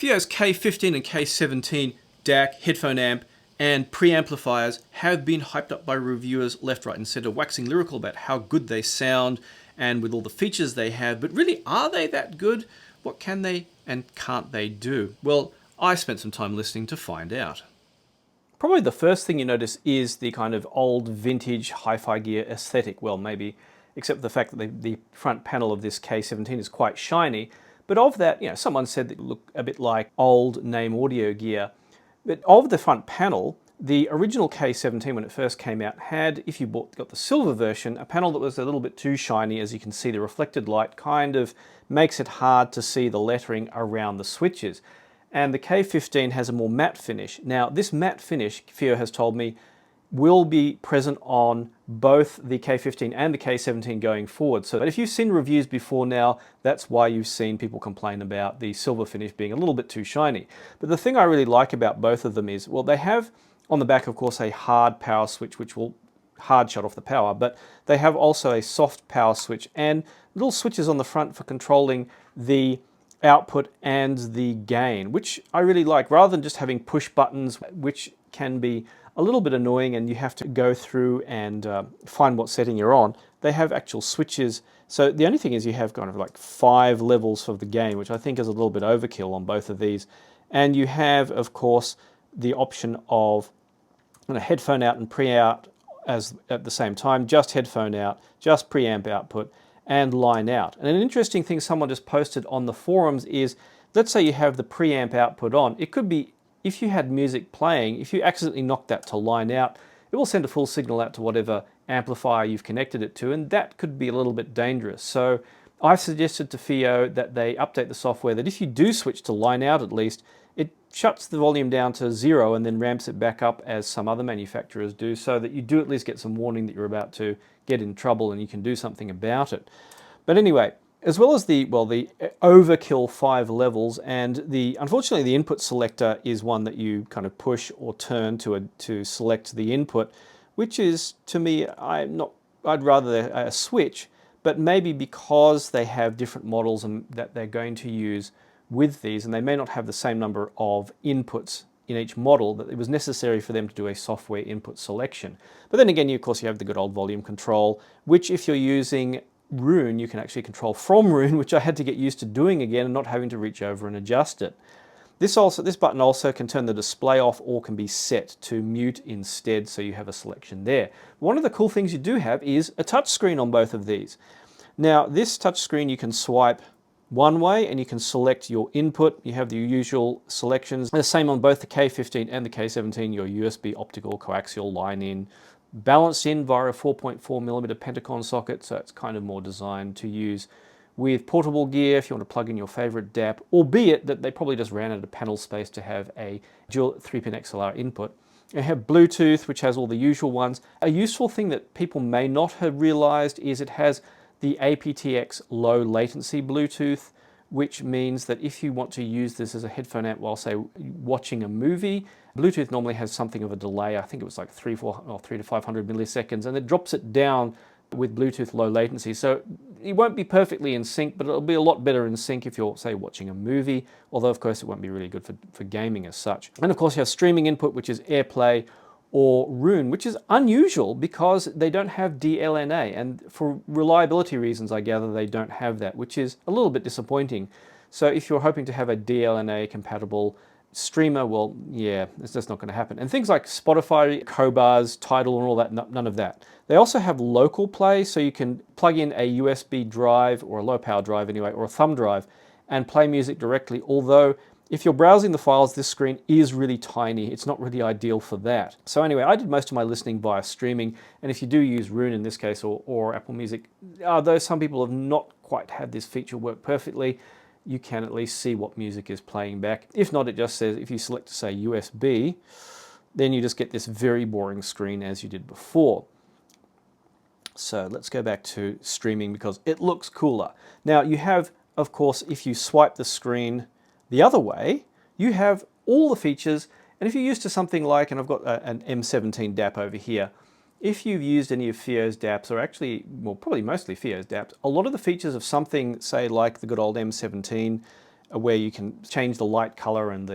FiiO's K15 and K17 DAC, headphone amp, and preamplifiers have been hyped up by reviewers left, right, and center, waxing lyrical about how good they sound and with all the features they have. But really, are they that good? What can they and can't they do? Well, I spent some time listening to find out. Probably the first thing you notice is the kind of old vintage hi-fi gear aesthetic. Well, maybe except for the fact that the front panel of this K17 is quite shiny. But of that, someone said that it looked a bit like old name audio gear. But of the front panel, the original K17 when it first came out had, if you got the silver version, a panel that was a little bit too shiny. As you can see, the reflected light kind of makes it hard to see the lettering around the switches. And the K15 has a more matte finish. Now, this matte finish, FiiO has told me, will be present on both the K15 and the K17 going forward. So if you've seen reviews before now, that's why you've seen people complain about the silver finish being a little bit too shiny. But the thing I really like about both of them is, well, they have on the back, of course, a hard power switch, which will hard shut off the power, but they have also a soft power switch and little switches on the front for controlling the output and the gain, which I really like, rather than just having push buttons, which can be a little bit annoying and you have to go through and find what setting you're on. They have actual switches. So the only thing is you have kind of like 5 levels of the gain, which I think is a little bit overkill on both of these. And you have, of course, the option of headphone out and pre-out as at the same time, just headphone out, just preamp output, and line out. And an interesting thing someone just posted on the forums is, let's say you have the preamp output on. It could be, if you had music playing, if you accidentally knock that to line out, it will send a full signal out to whatever amplifier you've connected it to, and that could be a little bit dangerous. So I've suggested to FiiO that they update the software that if you do switch to line out at least, it shuts the volume down to 0 and then ramps it back up as some other manufacturers do, so that you do at least get some warning that you're about to get in trouble and you can do something about it. But anyway, as well as the overkill 5 levels, and unfortunately the input selector is one that you kind of push or turn to select the input, which is, to me, I'd rather a switch, but maybe because they have different models and that they're going to use with these, and they may not have the same number of inputs in each model, that it was necessary for them to do a software input selection. But then again, of course, you have the good old volume control, which if you're using Roon, you can actually control from Roon, which I had to get used to doing again and not having to reach over and adjust it. This button also can turn the display off or can be set to mute instead, so you have a selection there. One of the cool things you do have is a touch screen on both of these. Now, this touch screen you can swipe one way and you can select your input. You have the usual selections. The same on both the K15 and the K17, your USB optical coaxial line in, balanced in via a 4.4mm Pentacon socket, so it's kind of more designed to use with portable gear if you want to plug in your favorite DAP, albeit that they probably just ran out of panel space to have a dual 3-pin XLR input. You have Bluetooth, which has all the usual ones. A useful thing that people may not have realized is it has the aptX low latency Bluetooth, which means that if you want to use this as a headphone amp while, say, watching a movie, Bluetooth normally has something of a delay. I think it was like 3 to 500 milliseconds, and it drops it down with Bluetooth low latency. So it won't be perfectly in sync, but it'll be a lot better in sync if you're, say, watching a movie, although of course it won't be really good for gaming as such. And of course you have streaming input, which is AirPlay or Roon, which is unusual because they don't have DLNA, and for reliability reasons I gather they don't have that, which is a little bit disappointing. So if you're hoping to have a DLNA compatible streamer, well, yeah, it's just not going to happen. And things like Spotify, Cobars, Tidal and all that, none of that. They also have local play, so you can plug in a USB drive, or a low power drive anyway, or a thumb drive, and play music directly, although if you're browsing the files, this screen is really tiny. It's not really ideal for that. So anyway, I did most of my listening via streaming, and if you do use Roon in this case, or Apple Music, though some people have not quite had this feature work perfectly, you can at least see what music is playing back. If not, it just says, if you select, say, USB, then you just get this very boring screen as you did before. So let's go back to streaming because it looks cooler. Now you have, of course, if you swipe the screen the other way, you have all the features, and if you're used to something like, and I've got an M17 DAP over here, if you've used any of FiiO's DAPs, or actually, well, probably mostly FiiO's DAPs, a lot of the features of something, say, like the good old M17 where you can change the light color and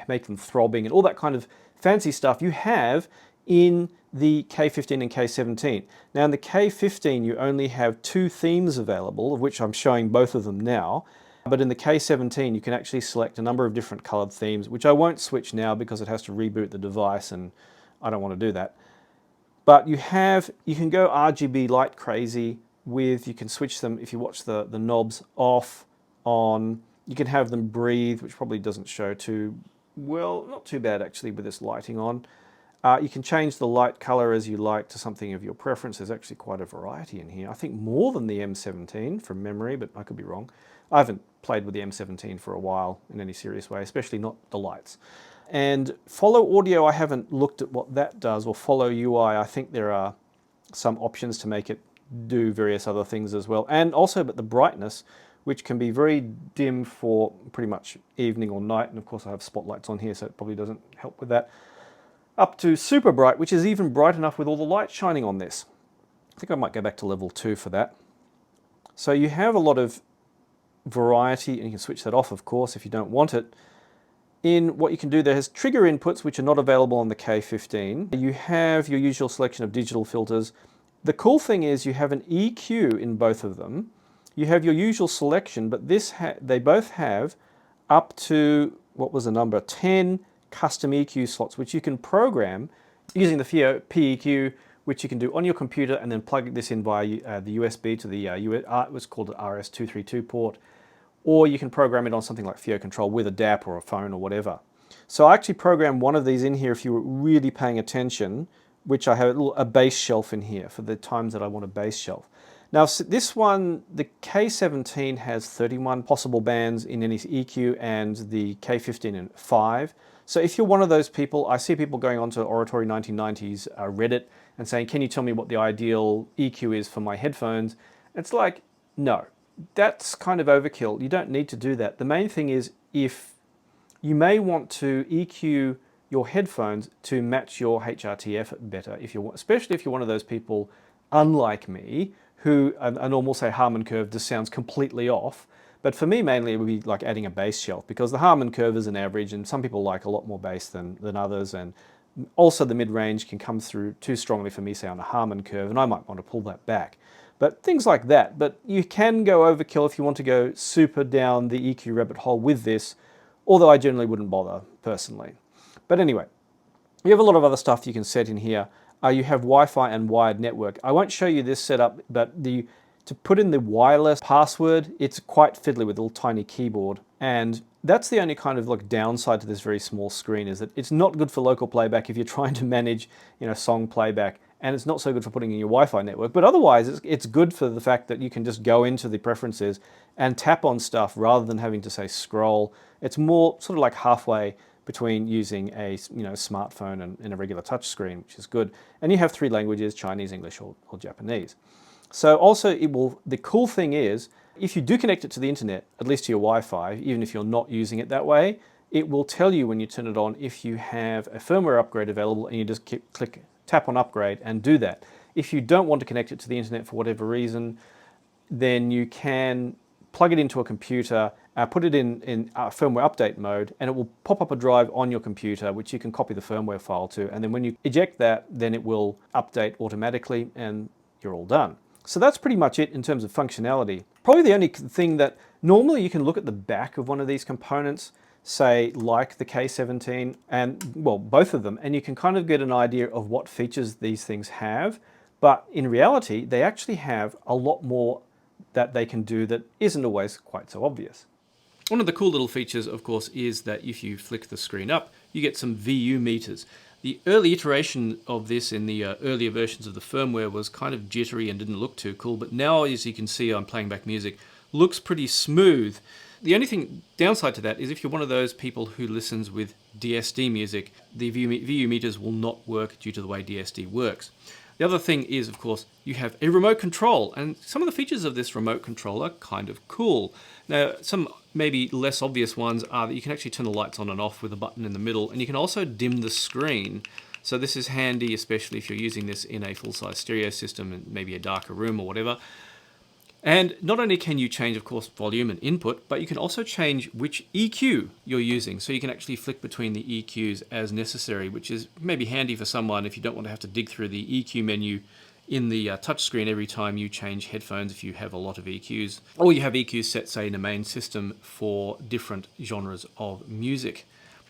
make them throbbing and all that kind of fancy stuff you have in the K15 and K17. Now in the K15 you only have 2 themes available, of which I'm showing both of them now. But in the K17 you can actually select a number of different colored themes, which I won't switch now because it has to reboot the device and I don't want to do that. But you can go RGB light crazy with, you can switch them if you watch the knobs off, on. You can have them breathe, which probably doesn't show too well, not too bad actually with this lighting on. You can change the light color as you like to something of your preference. There's actually quite a variety in here. I think more than the M17 from memory, but I could be wrong. I haven't played with the M17 for a while in any serious way, especially not the lights. And follow audio, I haven't looked at what that does, or follow UI. I think there are some options to make it do various other things as well. And also, but the brightness, which can be very dim for pretty much evening or night. And of course I have spotlights on here, so it probably doesn't help with that. Up to super bright, which is even bright enough with all the light shining on this. I think I might go back to level 2 for that. So you have a lot of variety, and you can switch that off, of course, if you don't want it. In what you can do, there's trigger inputs, which are not available on the K15. You have your usual selection of digital filters. The cool thing is you have an EQ in both of them. You have your usual selection, but they both have up to, what was the number, 10 custom EQ slots, which you can program using the FiiO PEQ, which you can do on your computer and then plug this in via the USB to the what's called an RS232 port, or you can program it on something like FiiO Control with a DAC or a phone or whatever. So I actually programmed one of these in here if you were really paying attention, which I have a bass shelf in here for the times that I want a bass shelf. Now this one, the K17 has 31 possible bands in any EQ and the K15 in 5. So if you're one of those people, I see people going onto Oratory 1990s Reddit and saying, can you tell me what the ideal EQ is for my headphones? It's like, no, that's kind of overkill. You don't need to do that. The main thing is, if you may want to EQ your headphones to match your HRTF better, especially if you're one of those people, unlike me, who a normal, say, Harman curve just sounds completely off. But for me, mainly, it would be like adding a bass shelf, because the Harman curve is an average, and some people like a lot more bass than others, and also the mid-range can come through too strongly for me, say, on a Harman curve, and I might want to pull that back. But things like that. But you can go overkill if you want to go super down the EQ rabbit hole with this, although I generally wouldn't bother, personally. But anyway, you have a lot of other stuff you can set in here. You have Wi-Fi and wired network. I won't show you this setup, but to put in the wireless password, it's quite fiddly with a little tiny keyboard. And that's the only kind of like downside to this very small screen, is that it's not good for local playback if you're trying to manage, song playback, and it's not so good for putting in your Wi-Fi network. But otherwise, it's good for the fact that you can just go into the preferences and tap on stuff rather than having to, say, scroll. It's more sort of like halfway between using a smartphone and a regular touch screen, which is good. And you have 3 languages, Chinese, English, or Japanese. So also the cool thing is, if you do connect it to the internet, at least to your Wi-Fi, even if you're not using it that way, it will tell you when you turn it on if you have a firmware upgrade available, and you just tap on upgrade and do that. If you don't want to connect it to the internet for whatever reason, then you can plug it into a computer, put it in firmware update mode, and it will pop up a drive on your computer, which you can copy the firmware file to. And then when you eject that, then it will update automatically, and you're all done. So that's pretty much it in terms of functionality. Probably the only thing that normally you can look at the back of one of these components, say like the K17, and well, both of them, and you can kind of get an idea of what features these things have. But in reality, they actually have a lot more that they can do that isn't always quite so obvious. One of the cool little features, of course, is that if you flick the screen up, you get some VU meters. The early iteration of this in the earlier versions of the firmware was kind of jittery and didn't look too cool, but now, as you can see, I'm playing back music, looks pretty smooth. The only downside to that is if you're one of those people who listens with DSD music, the VU meters will not work due to the way DSD works. The other thing is, of course, you have a remote control, and some of the features of this remote control are kind of cool. Now, some maybe less obvious ones are that you can actually turn the lights on and off with a button in the middle, and you can also dim the screen. So this is handy, especially if you're using this in a full-size stereo system and maybe a darker room or whatever. And not only can you change, of course, volume and input, but you can also change which EQ you're using. So you can actually flick between the EQs as necessary, which is maybe handy for someone if you don't want to have to dig through the EQ menu in the touchscreen every time you change headphones if you have a lot of EQs. Or you have EQs set, say, in a main system for different genres of music.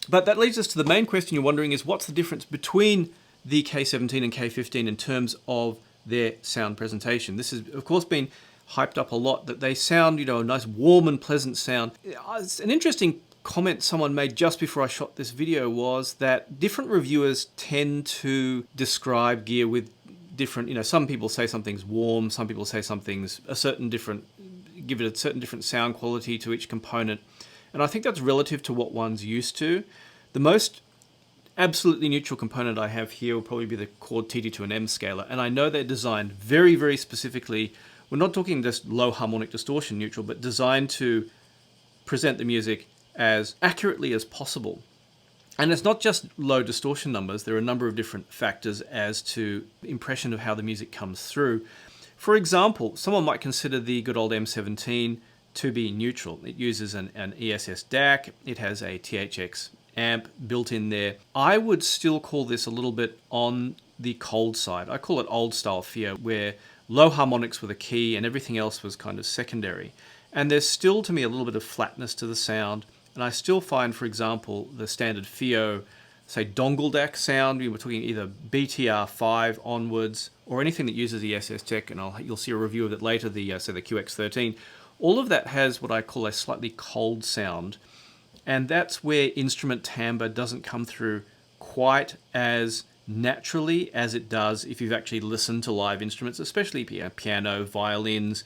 But that leads us to the main question you're wondering is what's the difference between the K17 and K15 in terms of their sound presentation? This has, of course, been hyped up a lot, that they sound, a nice warm and pleasant sound. An interesting comment someone made just before I shot this video was that different reviewers tend to describe gear with different, some people say something's warm, some people say something's give it a certain different sound quality to each component. And I think that's relative to what one's used to. The most absolutely neutral component I have here will probably be the Chord TT2M scaler. And I know they're designed very, very specifically. We're not talking just low harmonic distortion neutral, but designed to present the music as accurately as possible. And it's not just low distortion numbers. There are a number of different factors as to impression of how the music comes through. For example, someone might consider the good old M17 to be neutral. It uses an ESS DAC. It has a THX amp built in there. I would still call this a little bit on the cold side. I call it old style FiiO, where low harmonics were the key and everything else was kind of secondary. And there's still, to me, a little bit of flatness to the sound. And I still find, for example, the standard FiiO, say, dongle DAC sound, we were talking either BTR5 onwards or anything that uses ESS tech, and you'll see a review of it later, say the QX13. All of that has what I call a slightly cold sound. And that's where instrument timbre doesn't come through quite as naturally as it does if you've actually listened to live instruments, especially piano, violins,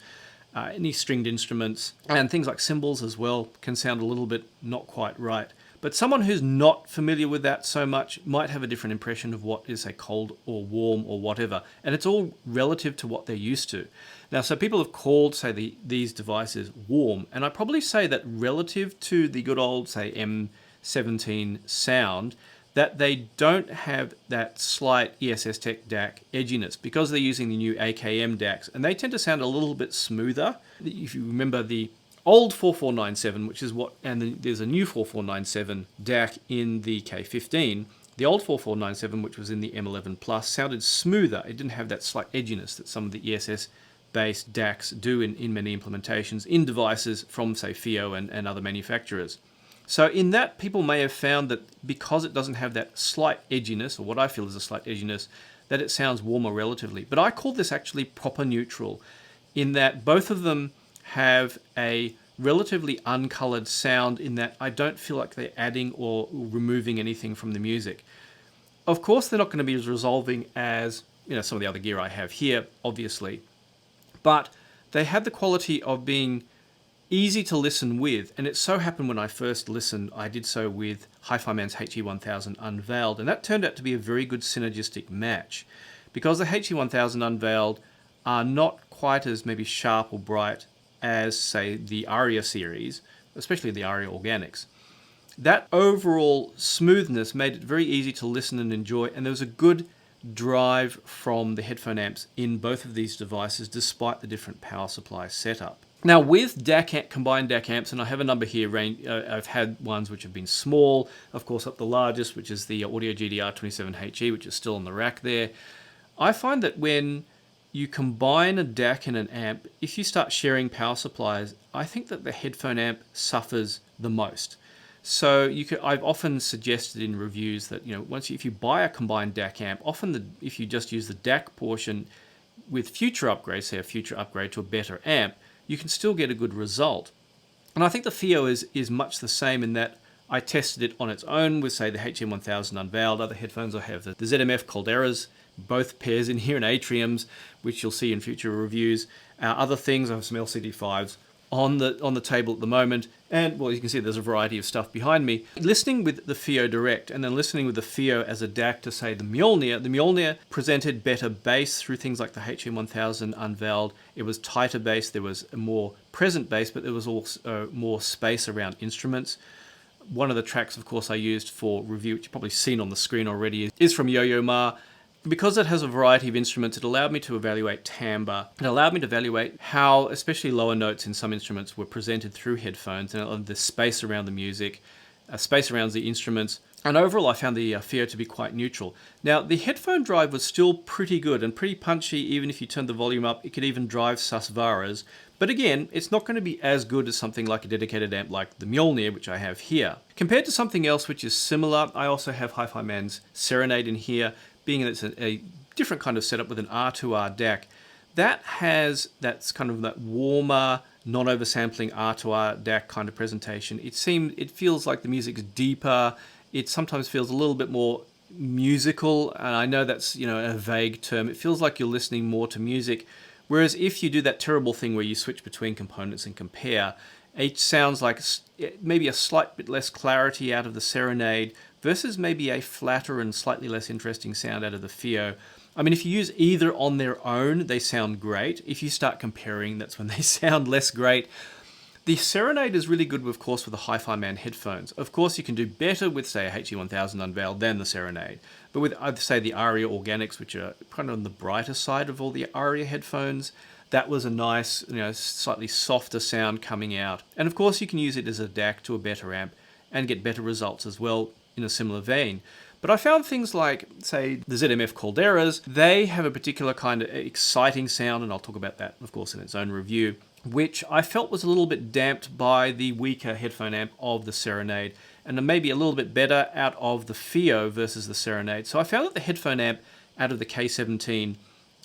any stringed instruments, and things like cymbals as well can sound a little bit not quite right. But someone who's not familiar with that so much might have a different impression of what is, say, cold or warm or whatever. And it's all relative to what they're used to. Now, so people have called, say, these devices warm. And I probably say that relative to the good old, say, M17 sound, that they don't have that slight ESS Tech DAC edginess because they're using the new AKM DACs. And they tend to sound a little bit smoother. If you remember the old 4497, which is there's a new 4497 DAC in the K15. The old 4497, which was in the M11 Plus, sounded smoother. It didn't have that slight edginess that some of the ESS-based DACs do in many implementations in devices from, say, FiiO and other manufacturers. So in that, people may have found that because it doesn't have that slight edginess, or what I feel is a slight edginess, that it sounds warmer relatively. But I call this actually proper neutral, in that both of them have a relatively uncolored sound, in that I don't feel like they're adding or removing anything from the music. Of course, they're not going to be as resolving as some of the other gear I have here, obviously, but they have the quality of being easy to listen with. And it so happened when I first listened, I did so with HiFiMan's HE1000 Unveiled, and that turned out to be a very good synergistic match, because the HE1000 Unveiled are not quite as maybe sharp or bright as, say, the Aria series, especially the Aria Organics. That overall smoothness made it very easy to listen and enjoy, and there was a good drive from the headphone amps in both of these devices, despite the different power supply setup. Now, with combined DAC amps, and I have a number here, I've had ones which have been small, of course, up the largest, which is the Audio GDR 27HE, which is still on the rack there. I find that when you combine a DAC and an amp, if you start sharing power supplies, I think that the headphone amp suffers the most. So I've often suggested in reviews that if you buy a combined DAC amp, often if you just use the DAC portion with future upgrades, say a future upgrade to a better amp, you can still get a good result. And I think the FiiO is much the same, in that I tested it on its own with, say, the HE1000 Unveiled. Other headphones I have the ZMF Calderas, both pairs in here, and Atriums, which you'll see in future reviews. Other things, I have some LCD5s on the table at the moment, and well, you can see there's a variety of stuff behind me. Listening with the FiiO Direct, and then listening with the FiiO as a DAC to, say, the Mjolnir presented better bass through things like the HE1000 Unveiled. It was tighter bass, there was a more present bass, but there was also more space around instruments. One of the tracks, of course, I used for review, which you've probably seen on the screen already, is from Yo-Yo Ma, Because it has a variety of instruments, it allowed me to evaluate timbre. It allowed me to evaluate how, especially lower notes in some instruments, were presented through headphones, and the space around the music, space around the instruments. And overall, I found the FiiO to be quite neutral. Now, the headphone drive was still pretty good and pretty punchy. Even if you turned the volume up, it could even drive susvaras. But again, it's not going to be as good as something like a dedicated amp like the Mjolnir, which I have here. Compared to something else which is similar, I also have HiFiMan's Serenade in here, being that it's a different kind of setup with an R2R DAC. That's kind of that warmer, non-oversampling R2R DAC kind of presentation. It feels like the music's deeper. It sometimes feels a little bit more musical, and I know that's, a vague term. It feels like you're listening more to music. Whereas if you do that terrible thing where you switch between components and compare, it sounds like maybe a slight bit less clarity out of the Serenade versus maybe a flatter and slightly less interesting sound out of the FiiO. I mean, if you use either on their own, they sound great. If you start comparing, that's when they sound less great. The Serenade is really good, of course, with the HiFiMan headphones. Of course, you can do better with, say, a HE1000 unveiled than the Serenade. But with, I'd say, the Aria Organics, which are kind of on the brighter side of all the Aria headphones, that was a nice, slightly softer sound coming out. And of course, you can use it as a DAC to a better amp and get better results as well in a similar vein. But I found things like, say, the ZMF Calderas, they have a particular kind of exciting sound, and I'll talk about that, of course, in its own review, which I felt was a little bit damped by the weaker headphone amp of the Serenade, and maybe a little bit better out of the FiiO versus the Serenade. So I found that the headphone amp out of the K17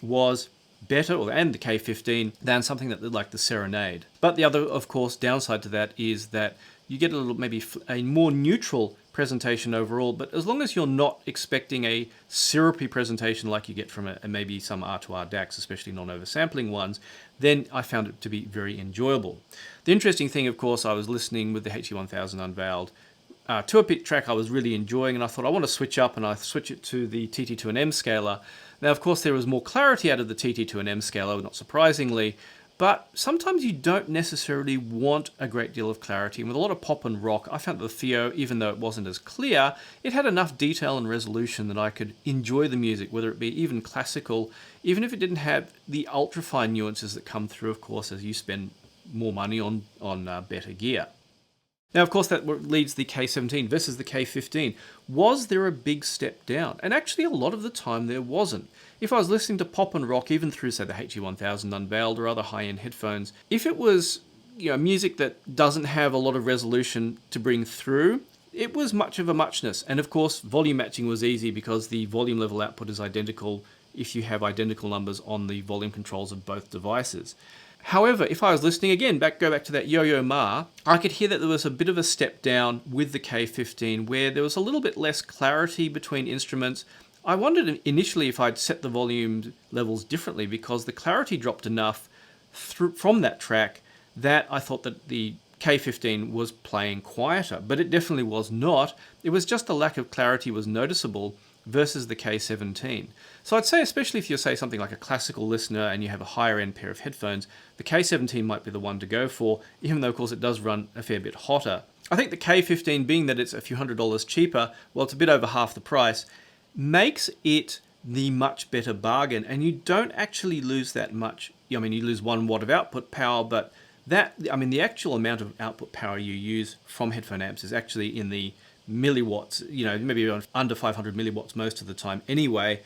was better, and the K15, than something that like the Serenade. But the other, of course, downside to that is that you get maybe a more neutral presentation overall, but as long as you're not expecting a syrupy presentation like you get from maybe some R2R DACs, especially non-oversampling ones, then I found it to be very enjoyable. The interesting thing, of course, I was listening with the HE1000 unveiled to a pit track I was really enjoying, and I thought I want to switch up, and I switch it to the TT2&M scaler. Now, of course, there was more clarity out of the TT2&M scaler, not surprisingly, but sometimes you don't necessarily want a great deal of clarity. And with a lot of pop and rock, I found that the FiiO, even though it wasn't as clear, it had enough detail and resolution that I could enjoy the music, whether it be even classical, even if it didn't have the ultra-fine nuances that come through, of course, as you spend more money on better gear. Now, of course, that leads the K17 versus the K15. Was there a big step down? And actually, a lot of the time, there wasn't. If I was listening to pop and rock, even through, say, the HE1000 unveiled or other high-end headphones, if it was music that doesn't have a lot of resolution to bring through, it was much of a muchness. And of course, volume matching was easy because the volume level output is identical if you have identical numbers on the volume controls of both devices. However, if I was listening again, go back to that Yo-Yo Ma, I could hear that there was a bit of a step down with the K15 where there was a little bit less clarity between instruments. I wondered initially if I'd set the volume levels differently because the clarity dropped enough from that track that I thought that the K15 was playing quieter, but it definitely was not. It was just the lack of clarity was noticeable versus the K17. So I'd say, especially if you're, say, something like a classical listener and you have a higher end pair of headphones, the K17 might be the one to go for, even though, of course, it does run a fair bit hotter. I think the K15, being that it's a few $100s cheaper, well, it's a bit over half the price, makes it the much better bargain, and you don't actually lose that much. I mean, you lose 1 watt of output power, but the actual amount of output power you use from headphone amps is actually in the milliwatts, maybe under 500 milliwatts most of the time anyway.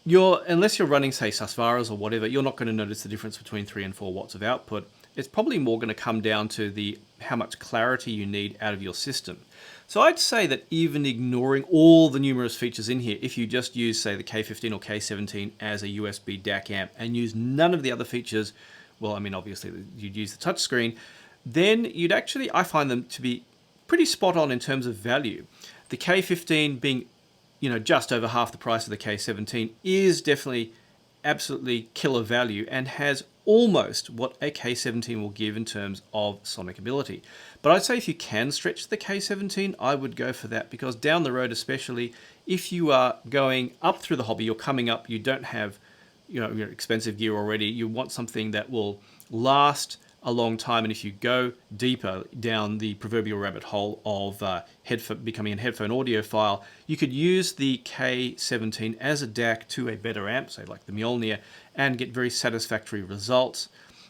Unless you're running, say, susvaras or whatever, you're not going to notice the difference between 3 and 4 watts of output. It's probably more going to come down to how much clarity you need out of your system. So I'd say that even ignoring all the numerous features in here, if you just use, say, the K15 or K17 as a USB DAC amp and use none of the other features, well, I mean, obviously you'd use the touchscreen, then I find them to be pretty spot on in terms of value. The K15 being, just over half the price of the K17 is definitely absolutely killer value and has almost what a K17 will give in terms of sonic ability. But I'd say if you can stretch the K17, I would go for that, because down the road, especially if you are going up through the hobby, you're coming up, you don't have your expensive gear already, you want something that will last a long time, and if you go deeper down the proverbial rabbit hole of becoming a headphone audiophile, you could use the K17 as a DAC to a better amp, say like the Mjolnir, and get very satisfactory results.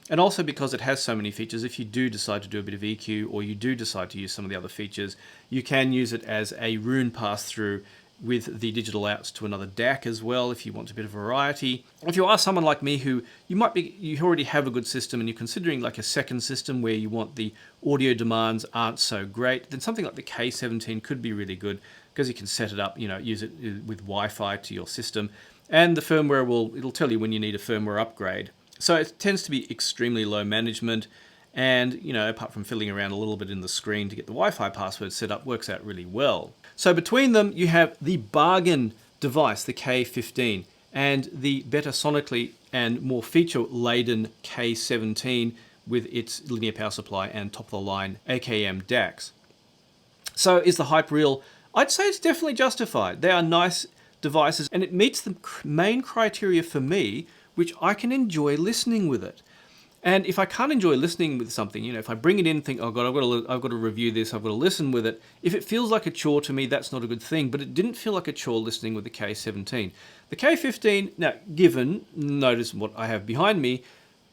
And also because it has so many features, if you do decide to do a bit of EQ, or you do decide to use some of the other features, you can use it as a roon pass-through with the digital outs to another DAC as well, if you want a bit of variety. If you are someone like me who you already have a good system and you're considering like a second system where you want the audio demands aren't so great, then something like the K17 could be really good because you can set it up, use it with Wi-Fi to your system, and the firmware it'll tell you when you need a firmware upgrade. So it tends to be extremely low management, and apart from fiddling around a little bit in the screen to get the Wi-Fi password set up, works out really well. So between them, you have the bargain device, the K15, and the better sonically and more feature-laden K17 with its linear power supply and top-of-the-line AKM DACs. So is the hype real? I'd say it's definitely justified. They are nice devices, and it meets the main criteria for me, which I can enjoy listening with it. And if I can't enjoy listening with something, if I bring it in and think, oh God, I've got to review this, I've got to listen with it. If it feels like a chore to me, that's not a good thing. But it didn't feel like a chore listening with the K17. The K15, now notice what I have behind me,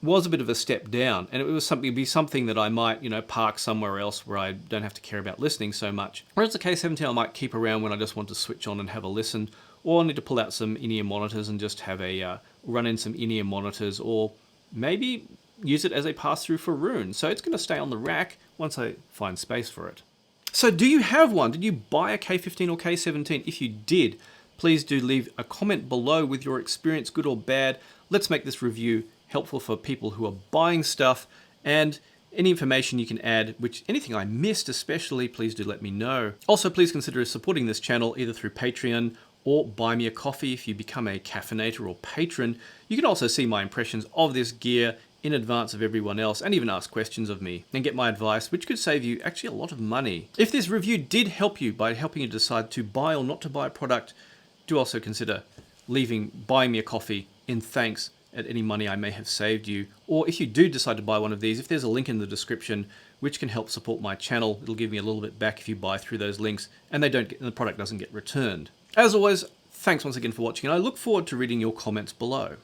was a bit of a step down. And it'd be something that I might, park somewhere else where I don't have to care about listening so much. Whereas the K17 I might keep around when I just want to switch on and have a listen, or I need to pull out some in-ear monitors and just have run in some in-ear monitors, or maybe use it as a pass-through for roon. So it's going to stay on the rack once I find space for it. So do you have one? Did you buy a K15 or K17? If you did, please do leave a comment below with your experience, good or bad. Let's make this review helpful for people who are buying stuff, and any information you can add, anything I missed especially, please do let me know. Also, please consider supporting this channel either through Patreon or buy me a coffee if you become a caffeinator or patron. You can also see my impressions of this gear in advance of everyone else, and even ask questions of me and get my advice, which could save you actually a lot of money. If this review did help you by helping you decide to buy or not to buy a product, do also consider buying me a coffee in thanks at any money I may have saved you. Or if you do decide to buy one of these, if there's a link in the description which can help support my channel, it'll give me a little bit back if you buy through those links, and the product doesn't get returned. As always, thanks once again for watching, and I look forward to reading your comments below.